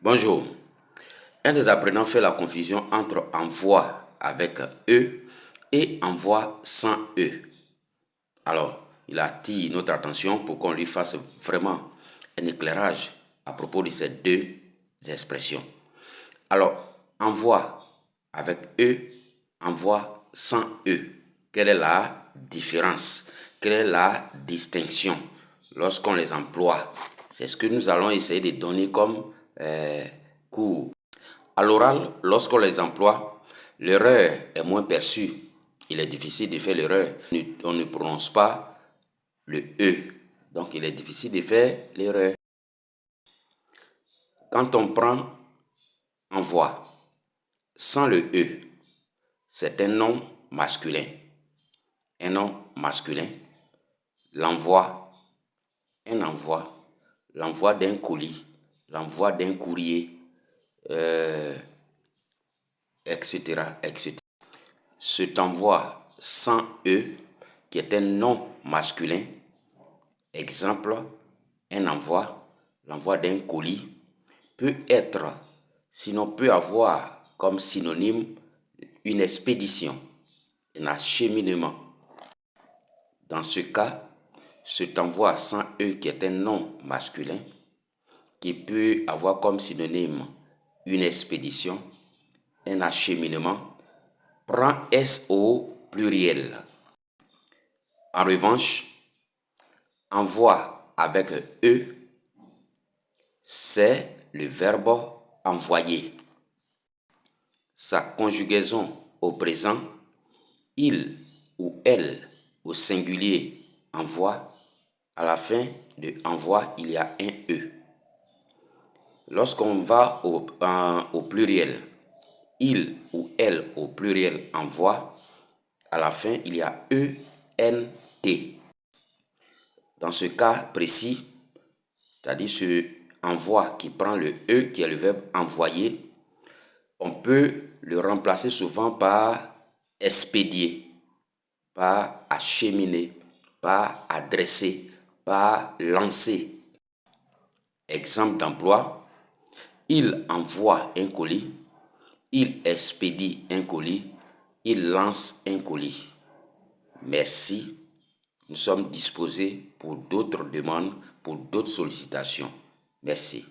Bonjour. Un des apprenants fait la confusion entre envoi avec E et envoi sans E. Alors, il attire notre attention pour qu'on lui fasse vraiment un éclairage à propos de ces deux expressions. Alors, envoi avec E, envoi sans E. Quelle est la différence? Quelle est la distinction lorsqu'on les emploie? C'est ce que nous allons essayer de donner comme cours. À l'oral, lorsqu'on les emploie, l'erreur est moins perçue. Il est difficile de faire l'erreur. On ne prononce pas le E. Donc, il est difficile de faire l'erreur. Quand on prend envoi sans le E, c'est un nom masculin. Un nom masculin. L'envoi, un envoi, l'envoi d'un colis, l'envoi d'un courrier, etc., etc. Cet envoi sans E, qui est un nom masculin, exemple, un envoi, l'envoi d'un colis, peut être, sinon peut avoir comme synonyme une expédition, un acheminement. Dans ce cas, cet envoi sans E, qui est un nom masculin, qui peut avoir comme synonyme une expédition, un acheminement, prend S au pluriel. En revanche, envoi avec E, c'est le verbe envoyer. Sa conjugaison au présent, il ou elle au singulier envoie, à la fin de envoi, il y a un E. Lorsqu'on va au pluriel, il ou elle au pluriel envoie, à la fin, il y a E-N-T. Dans ce cas précis, c'est-à-dire ce envoi qui prend le E, qui est le verbe envoyer, on peut le remplacer souvent par expédier, par acheminer, par adresser, par lancer. Exemple d'emploi, il envoie un colis, il expédie un colis, il lance un colis. Merci. Nous sommes disposés pour d'autres demandes, pour d'autres sollicitations. Merci.